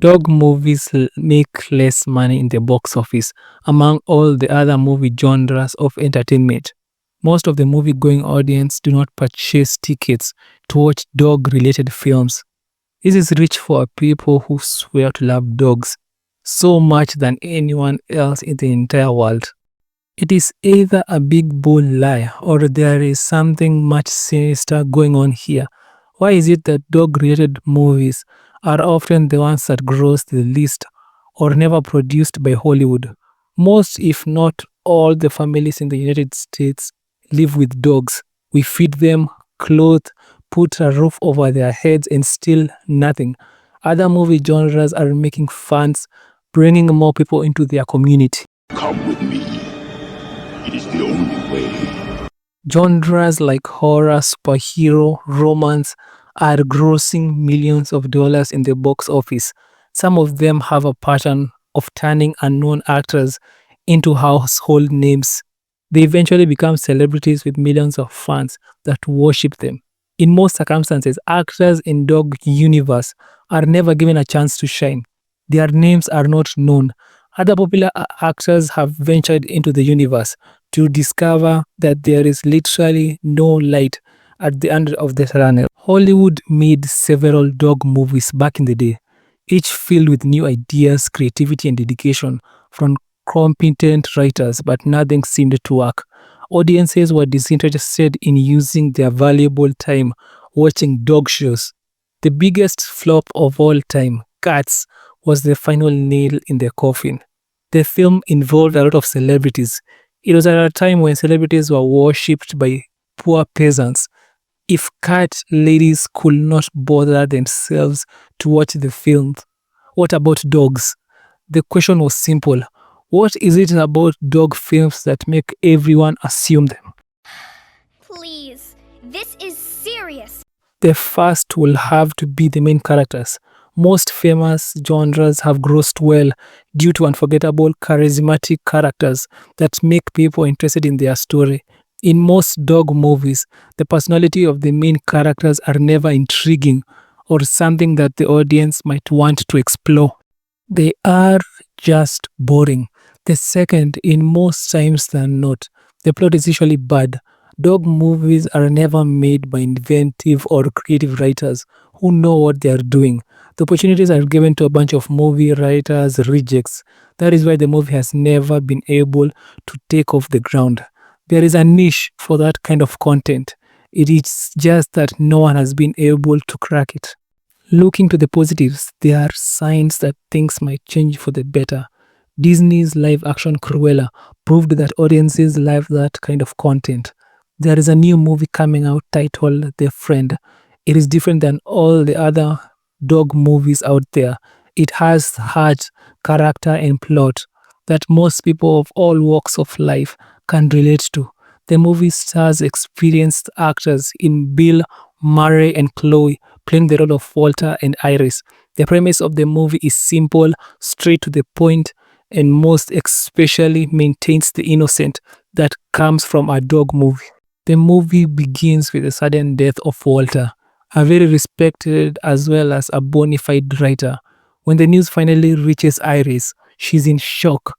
Dog movies make less money in the box office among all the other movie genres of entertainment. Most of the movie going audience do not purchase tickets to watch dog related films. This is rich for people who swear to love dogs so much than anyone else in the entire world. It is either a big bold lie or there is something much sinister going on here. Why is it that dog related movies are often the ones that gross the least or never produced by Hollywood? Most, if not all, the families in the United States live with dogs. We feed them, clothe, put a roof over their heads, and still nothing. Other movie genres are making funds, bringing more people into their community. Come with me. It is the only way. Genres like horror, superhero, romance are grossing millions of dollars in the box office. Some of them have a pattern of turning unknown actors into household names. They eventually become celebrities with millions of fans that worship them. In most circumstances, actors in Dog Universe are never given a chance to shine. Their names are not known. Other popular actors have ventured into the universe to discover that there is literally no light at the end of the tunnel. Hollywood made several dog movies back in the day, each filled with new ideas, creativity, and dedication from competent writers, but nothing seemed to work. Audiences were disinterested in using their valuable time watching dog shows. The biggest flop of all time, Cats, was the final nail in the coffin. The film involved a lot of celebrities. It was at a time when celebrities were worshipped by poor peasants. If cat ladies could not bother themselves to watch the film, what about dogs? The question was simple. What is it about dog films that make everyone assume them? Please, this is serious. The first will have to be the main characters. Most famous genres have grossed well due to unforgettable, charismatic characters that make people interested in their story. In most dog movies, the personality of the main characters are never intriguing or something that the audience might want to explore. They are just boring. The second, in most times than not, the plot is usually bad. Dog movies are never made by inventive or creative writers who know what they are doing. The opportunities are given to a bunch of movie writers, rejects. That is why the movie has never been able to take off the ground. There is a niche for that kind of content. It is just that no one has been able to crack it. Looking to the positives, there are signs that things might change for the better. Disney's live-action Cruella proved that audiences love that kind of content. There is a new movie coming out titled The Friend. It is different than all the other dog movies out there. It has heart, character, and plot that most people of all walks of life can relate to. The movie stars experienced actors in Bill Murray and Chloe playing the role of Walter and Iris. The premise of the movie is simple, straight to the point, and most especially maintains the innocence that comes from a dog movie. The movie begins with the sudden death of Walter, a very respected as well as a bona fide writer. When the news finally reaches Iris, she's in shock.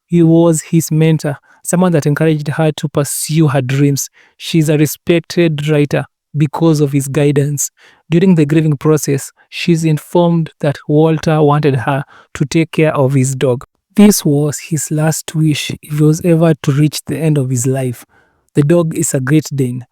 He was his mentor, someone that encouraged her to pursue her dreams. She's a respected writer because of his guidance. During the grieving process, she's informed that Walter wanted her to take care of his dog. This was his last wish if he was ever to reach the end of his life. The dog is a Great Dane,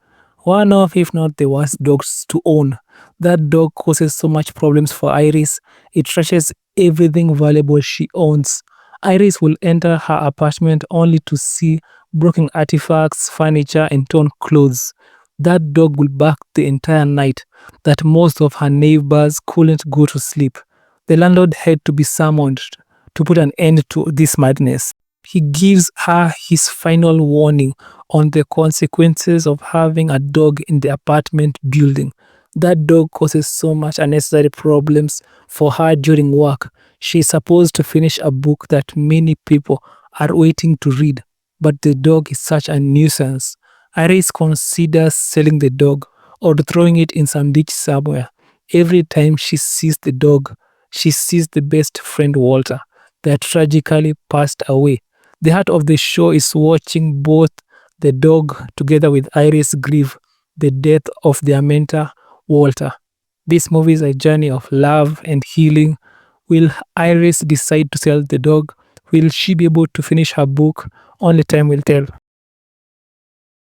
one of, if not the worst dogs to own. That dog causes so much problems for Iris. It trashes everything valuable she owns. Iris will enter her apartment only to see broken artifacts, furniture, and torn clothes. That dog will bark the entire night that most of her neighbors couldn't go to sleep. The landlord had to be summoned to put an end to this madness. He gives her his final warning on the consequences of having a dog in the apartment building. That dog causes so much unnecessary problems for her during work. She is supposed to finish a book that many people are waiting to read, but the dog is such a nuisance. Iris considers selling the dog or throwing it in some ditch somewhere. Every time she sees the dog, she sees the best friend Walter that tragically passed away. The heart of the show is watching both the dog together with Iris grieve the death of their mentor Walter. This movie is a journey of love and healing. Will Iris decide to sell the dog? Will she be able to finish her book? Only time will tell.